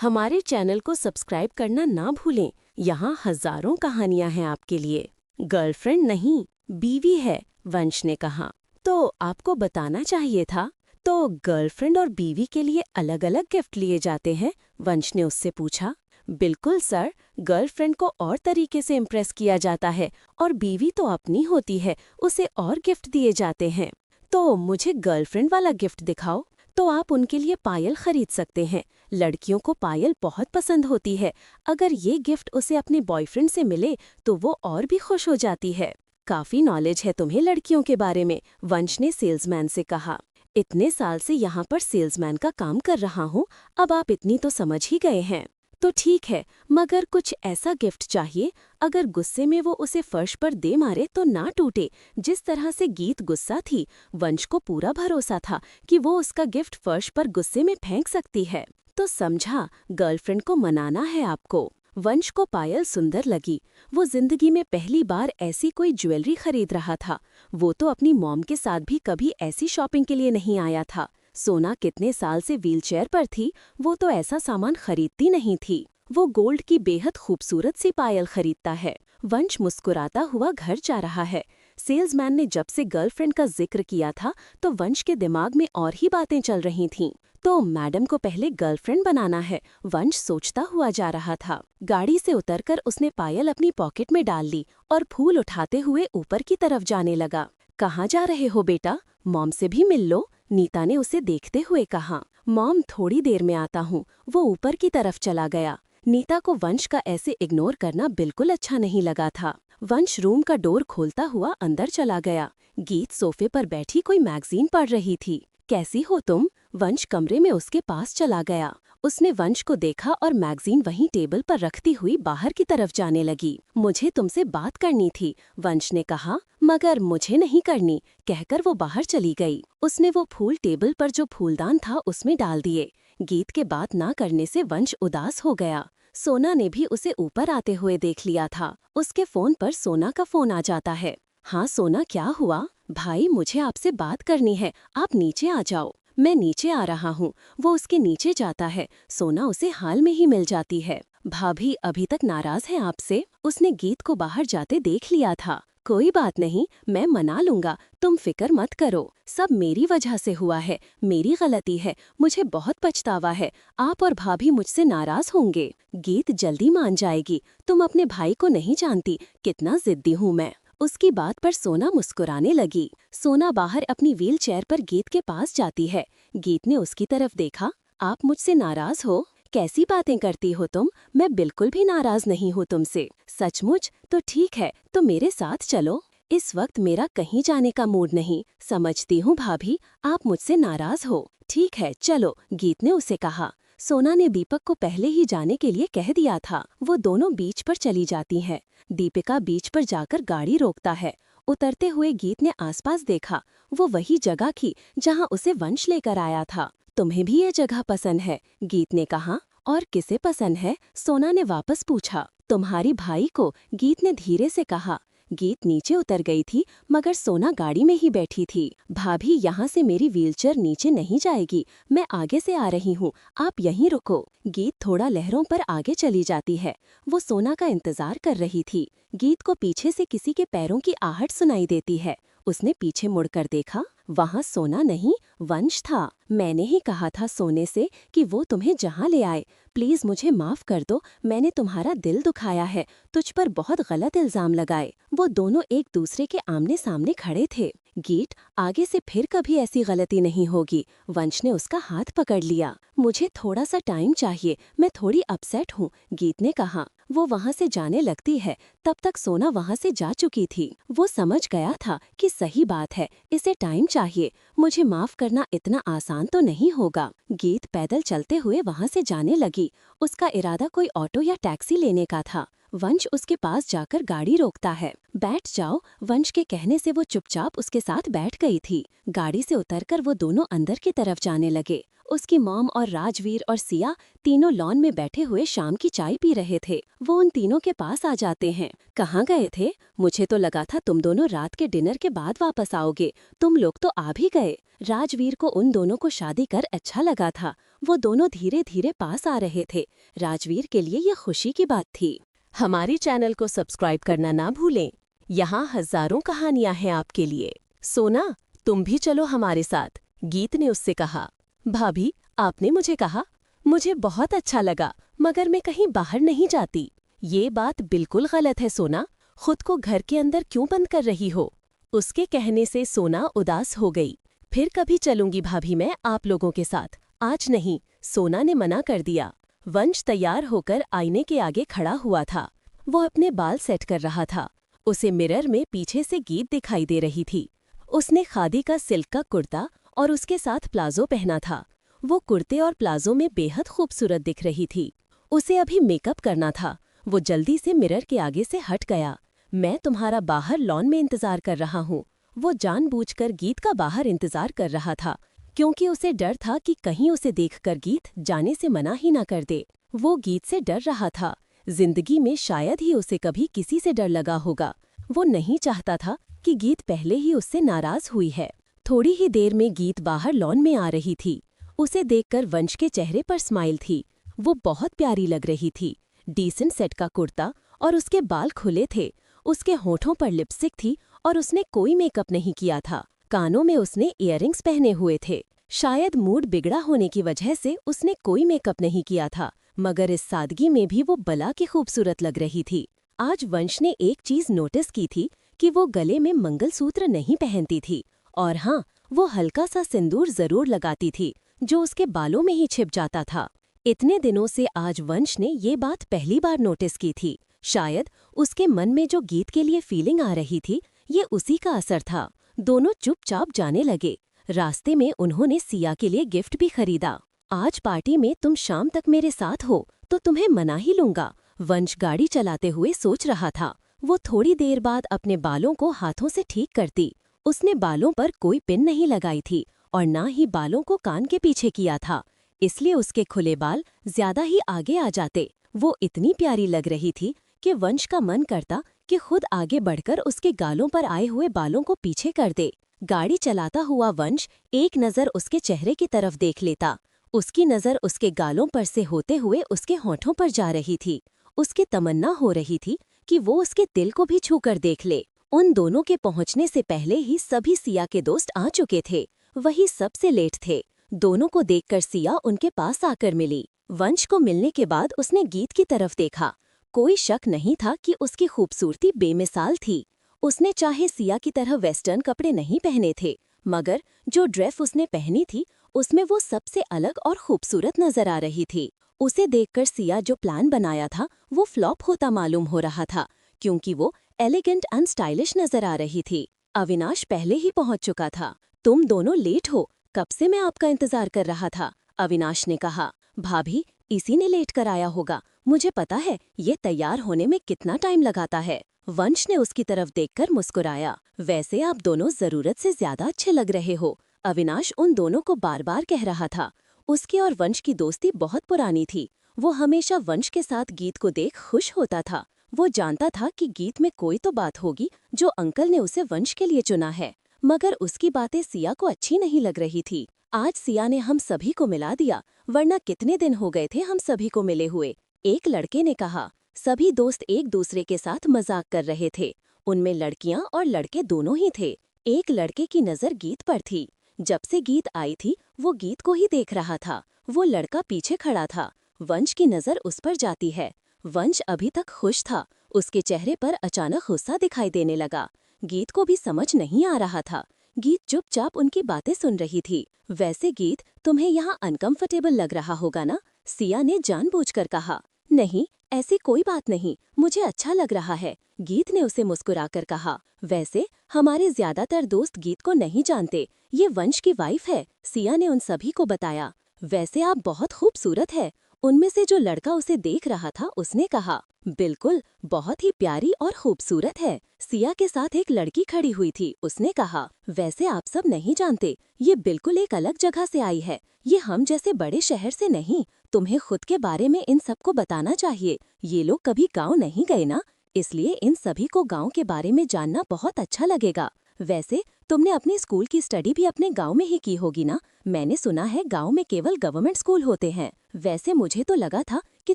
हमारे चैनल को सब्सक्राइब करना ना भूलें। यहाँ हजारों कहानियां हैं आपके लिए। गर्लफ्रेंड नहीं, बीवी है, वंश ने कहा। तो आपको बताना चाहिए था। तो गर्लफ्रेंड और बीवी के लिए अलग अलग गिफ्ट लिए जाते हैं? वंश ने उससे पूछा। बिल्कुल सर, गर्लफ्रेंड को और तरीके से इम्प्रेस किया जाता है और बीवी तो अपनी होती है, उसे और गिफ्ट दिए जाते हैं। तो मुझे गर्लफ्रेंड वाला गिफ्ट दिखाओ। तो आप उनके लिए पायल खरीद सकते हैं। लड़कियों को पायल बहुत पसंद होती है। अगर ये गिफ्ट उसे अपने बॉयफ्रेंड से मिले तो वो और भी खुश हो जाती है। काफी नॉलेज है तुम्हें लड़कियों के बारे में, वंश ने सेल्समैन से कहा। इतने साल से यहाँ पर सेल्समैन का काम कर रहा हूँ, अब आप इतनी तो समझ ही गए हैं। तो ठीक है, मगर कुछ ऐसा गिफ्ट चाहिए अगर गुस्से में वो उसे फर्श पर दे मारे तो ना टूटे। जिस तरह से गीत गुस्सा थी, वंश को पूरा भरोसा था कि वो उसका गिफ्ट फर्श पर गुस्से में फेंक सकती है। तो समझा, गर्लफ्रेंड को मनाना है आपको। वंश को पायल सुंदर लगी। वो जिंदगी में पहली बार ऐसी कोई ज्वेलरी खरीद रहा था। वो तो अपनी मॉम के साथ भी कभी ऐसी शॉपिंग के लिए नहीं आया था। सोना कितने साल से व्हीलचेयर पर थी, वो तो ऐसा सामान खरीदती नहीं थी। वो गोल्ड की बेहद खूबसूरत सी पायल खरीदता है। वंश मुस्कुराता हुआ घर जा रहा है। सेल्समैन ने जब से गर्लफ्रेंड का जिक्र किया था तो वंश के दिमाग में और ही बातें चल रही थीं। तो मैडम को पहले गर्लफ्रेंड बनाना है, वंश सोचता हुआ जा रहा था। गाड़ी से उतरकर उसने पायल अपनी पॉकेट में डाल ली और फूल उठाते हुए ऊपर की तरफ जाने लगा। कहाँ जा रहे हो बेटा? मॉम से भी मिल लो, नीता ने उसे देखते हुए कहा। मॉम, थोड़ी देर में आता हूँ। वो ऊपर की तरफ चला गया। नीता को वंश का ऐसे इग्नोर करना बिल्कुल अच्छा नहीं लगा था। वंश रूम का डोर खोलता हुआ अंदर चला गया। गीत सोफे पर बैठी कोई मैगजीन पढ़ रही थी। कैसी हो तुम? वंश कमरे में उसके पास चला गया। उसने वंश को देखा और मैगजीन वहीं टेबल पर रखती हुई बाहर की तरफ जाने लगी। मुझे तुमसे बात करनी थी, वंश ने कहा। मगर मुझे नहीं करनी, कहकर वो बाहर चली गई। उसने वो फूल टेबल पर जो फूलदान था उसमें डाल दिए। गीत के बात ना करने से वंश उदास हो गया। सोना ने भी उसे ऊपर आते हुए देख लिया था। उसके फोन पर सोना का फोन आ जाता है। हाँ सोना, क्या हुआ? भाई, मुझे आपसे बात करनी है, आप नीचे आ जाओ। मैं नीचे आ रहा हूँ। वो उसके नीचे जाता है। सोना उसे हाल में ही मिल जाती है। भाभी अभी तक नाराज है आपसे? उसने गीत को बाहर जाते देख लिया था। कोई बात नहीं, मैं मना लूंगा, तुम फिक्र मत करो। सब मेरी वजह से हुआ है, मेरी गलती है, मुझे बहुत पछतावा है। आप और भाभी मुझसे नाराज होंगे। गीत जल्दी मान जाएगी। तुम अपने भाई को नहीं जानती कितना जिद्दी हूँ मैं। उसकी बात पर सोना मुस्कुराने लगी। सोना बाहर अपनी व्हील चेयर पर गीत के पास जाती है। गीत ने उसकी तरफ देखा। आप मुझसे नाराज हो? कैसी बातें करती हो तुम? मैं बिल्कुल भी नाराज नहीं हूँ तुमसे। सचमुच? तो ठीक है, तो मेरे साथ चलो। इस वक्त मेरा कहीं जाने का मूड नहीं। समझती हूँ भाभी, आप मुझसे नाराज हो। ठीक है चलो, गीत ने उसे कहा। सोना ने दीपक को पहले ही जाने के लिए कह दिया था। वो दोनों बीच पर चली जाती हैं। दीपिका बीच पर जाकर गाड़ी रोकता है। उतरते हुए गीत ने आसपास देखा। वो वही जगह थी जहाँ उसे वंश लेकर आया था। तुम्हें भी ये जगह पसंद है? गीत ने कहा। और किसे पसंद है? सोना ने वापस पूछा। तुम्हारी भाई को, गीत ने धीरे से कहा। गीत नीचे उतर गई थी, मगर सोना गाड़ी में ही बैठी थी। भाभी, यहाँ से मेरी व्हीलचेयर नीचे नहीं जाएगी, मैं आगे से आ रही हूँ, आप यहीं रुको। गीत थोड़ा लहरों पर आगे चली जाती है। वो सोना का इंतजार कर रही थी। गीत को पीछे से किसी के पैरों की आहट सुनाई देती है। उसने पीछे मुड़कर देखा। वहाँ सोना नहीं, वंश था। मैंने ही कहा था सोने से कि वो तुम्हें जहाँ ले आए। प्लीज मुझे माफ कर दो, मैंने तुम्हारा दिल दुखाया है, तुझ पर बहुत गलत इल्जाम लगाए। वो दोनों एक दूसरे के आमने सामने खड़े थे। गीत, आगे से फिर कभी ऐसी गलती नहीं होगी। वंश ने उसका हाथ पकड़ लिया। मुझे थोड़ा सा टाइम चाहिए, मैं थोड़ी अपसेट हूँ, गीत ने कहा। वो वहाँ से जाने लगती है, तब तक सोना वहाँ से जा चुकी थी। वो समझ गया था कि सही बात है, इसे टाइम चाहिए। मुझे माफ करना इतना आसान तो नहीं होगा। गीत पैदल चलते हुए वहाँ से जाने लगी। उसका इरादा कोई ऑटो या टैक्सी लेने का था। वंश उसके पास जाकर गाड़ी रोकता है। बैठ जाओ, वंश के कहने से वो चुपचाप उसके साथ बैठ गई थी। गाड़ी से उतरकर वो दोनों अंदर की तरफ जाने लगे। उसकी मॉम और राजवीर और सिया तीनों लॉन में बैठे हुए शाम की चाय पी रहे थे। वो उन तीनों के पास आ जाते हैं। कहाँ गए थे? मुझे तो लगा था तुम दोनों रात के डिनर के बाद वापस आओगे। तुम लोग तो आ भी गए। राजवीर को उन दोनों को शादी कर अच्छा लगा था। वो दोनों धीरे धीरे पास आ रहे थे। राजवीर के लिए ये खुशी की बात थी। हमारे चैनल को सब्सक्राइब करना ना भूलें। यहाँ हजारों कहानियां हैं आपके लिए। सोना, तुम भी चलो हमारे साथ, गीत ने उससे कहा। भाभी, आपने मुझे कहा? मुझे बहुत अच्छा लगा, मगर मैं कहीं बाहर नहीं जाती। ये बात बिल्कुल गलत है सोना। खुद को घर के अंदर क्यों बंद कर रही हो? उसके कहने से सोना उदास हो गई। फिर कभी चलूंगी भाभी मैं आप लोगों के साथ, आज नहीं, सोना ने मना कर दिया। वंश तैयार होकर आईने के आगे खड़ा हुआ था। वो अपने बाल सेट कर रहा था। उसे मिरर में पीछे से गीत दिखाई दे रही थी। उसने खादी का सिल्क का कुर्ता और उसके साथ प्लाजो पहना था। वो कुर्ते और प्लाजो में बेहद खूबसूरत दिख रही थी। उसे अभी मेकअप करना था। वो जल्दी से मिरर के आगे से हट गया। मैं तुम्हारा बाहर लॉन में इंतजार कर रहा हूँ। वो जानबूझकर गीत का बाहर इंतजार कर रहा था, क्योंकि उसे डर था कि कहीं उसे देखकर गीत जाने से मना ही ना कर दे। वो गीत से डर रहा था। जिंदगी में शायद ही उसे कभी किसी से डर लगा होगा। वो नहीं चाहता था कि गीत पहले ही उससे नाराज हुई है। थोड़ी ही देर में गीत बाहर लॉन में आ रही थी। उसे देखकर वंश के चेहरे पर स्माइल थी। वो बहुत प्यारी लग रही थी। डिसेंट सेट का कुर्ता और उसके बाल खुले थे। उसके होठों पर लिपस्टिक थी और उसने कोई मेकअप नहीं किया था। कानों में उसने इयररिंग्स पहने हुए थे। शायद मूड बिगड़ा होने की वजह से उसने कोई मेकअप नहीं किया था, मगर इस सादगी में भी वो बला की खूबसूरत लग रही थी। आज वंश ने एक चीज नोटिस की थी कि वो गले में मंगलसूत्र नहीं पहनती थी, और हाँ, वो हल्का सा सिंदूर जरूर लगाती थी, जो उसके बालों में ही छिप जाता था। इतने दिनों से आज वंश ने ये बात पहली बार नोटिस की थी। शायद उसके मन में जो गीत के लिए फीलिंग आ रही थी, ये उसी का असर था। दोनों चुपचाप जाने लगे। रास्ते में उन्होंने सिया के लिए गिफ्ट भी खरीदा। आज पार्टी में तुम शाम तक मेरे साथ हो तो तुम्हें मना ही लूंगा, वंश गाड़ी चलाते हुए सोच रहा था। वो थोड़ी देर बाद अपने बालों को हाथों से ठीक करती। उसने बालों पर कोई पिन नहीं लगाई थी और ना ही बालों को कान के पीछे किया था, इसलिए उसके खुले बाल ज्यादा ही आगे आ जाते। वो इतनी प्यारी लग रही थी कि वंश का मन करता कि खुद आगे बढ़कर उसके गालों पर आए हुए बालों को पीछे कर दे। गाड़ी चलाता हुआ वंश एक नज़र उसके चेहरे की तरफ देख लेता। उसकी नज़र उसके गालों पर से होते हुए उसके होठों पर जा रही थी। उसकी तमन्ना हो रही थी कि वो उसके दिल को भी छूकर देख ले। उन दोनों के पहुंचने से पहले ही सभी सिया के दोस्त आ चुके थे। वही सबसे लेट थे। दोनों को देखकर सिया उनके पास आकर मिली। वंश को मिलने के बाद उसने गीत की तरफ देखा। कोई शक नहीं था कि उसकी खूबसूरती बेमिसाल थी। उसने चाहे सिया की तरह वेस्टर्न कपड़े नहीं पहने थे, मगर जो ड्रेस उसने पहनी थी उसमें वो सबसे अलग और खूबसूरत नजर आ रही थी। उसे देखकर सिया जो प्लान बनाया था वो फ्लॉप होता मालूम हो रहा था, क्योंकि वो एलिगेंट एंड स्टाइलिश नजर आ रही थी। अविनाश पहले ही पहुंच चुका था। तुम दोनों लेट हो, कब से मैं आपका इंतजार कर रहा था, अविनाश ने कहा। भाभी, इसी ने लेट कर आया होगा। मुझे पता है ये तैयार होने में कितना टाइम लगाता है। वंश ने उसकी तरफ देखकर मुस्कुराया। वैसे आप दोनों जरूरत से ज्यादा अच्छे लग रहे हो, अविनाश उन दोनों को बार बार कह रहा था। उसकी और वंश की दोस्ती बहुत पुरानी थी। वो हमेशा वंश के साथ गीत को देख खुश होता था। वो जानता था कि गीत में कोई तो बात होगी जो अंकल ने उसे वंश के लिए चुना है, मगर उसकी बातें सिया को अच्छी नहीं लग रही थी। आज सिया ने हम सभी को मिला दिया, वरना कितने दिन हो गए थे हम सभी को मिले हुए, एक लड़के ने कहा। सभी दोस्त एक दूसरे के साथ मजाक कर रहे थे। उनमें लड़कियां और लड़के दोनों ही थे। एक लड़के की नज़र गीत पर थी। जब से गीत आई थी वो गीत को ही देख रहा था। वो लड़का पीछे खड़ा था। वंश की नज़र उस पर जाती है। वंश अभी तक खुश था। उसके चेहरे पर अचानक गुस्सा दिखाई देने लगा। गीत को भी समझ नहीं आ रहा था। गीत चुपचाप उनकी बातें सुन रही थी। वैसे गीत, तुम्हें यहाँ अनकंफर्टेबल लग रहा होगा ना, सिया ने जानबूझकर कहा। नहीं, ऐसी कोई बात नहीं, मुझे अच्छा लग रहा है, गीत ने उसे मुस्कुराकर कहा। वैसे हमारे ज्यादातर दोस्त गीत को नहीं जानते, ये वंश की वाइफ है, सिया ने उन सभी को बताया। वैसे आप बहुत खूबसूरत है, उनमें से जो लड़का उसे देख रहा था उसने कहा, बिल्कुल, बहुत ही प्यारी और खूबसूरत है। सिया के साथ एक लड़की खड़ी हुई थी। उसने कहा, वैसे आप सब नहीं जानते, ये बिल्कुल एक अलग जगह से आई है। ये हम जैसे बड़े शहर से नहीं। तुम्हें खुद के बारे में इन सबको बताना चाहिए। ये लोग कभी गाँव नहीं गए ना, इसलिए इन सभी को गाँव के बारे में जानना बहुत अच्छा लगेगा। वैसे तुमने अपनी स्कूल की स्टडी भी अपने गांव में ही की होगी ना? मैंने सुना है गांव में केवल गवर्नमेंट स्कूल होते हैं। वैसे मुझे तो लगा था कि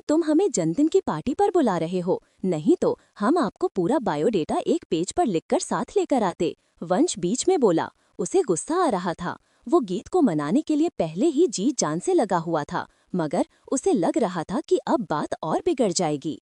तुम हमें जन्मदिन की पार्टी पर बुला रहे हो, नहीं तो हम आपको पूरा बायोडेटा एक पेज पर लिखकर साथ लेकर आते। वंश बीच में बोला। उसे गुस्सा आ रहा था। वो गीत को मनाने के लिए पहले ही जी जान से लगा हुआ था, मगर उसे लग रहा था कि अब बात और बिगड़ जाएगी।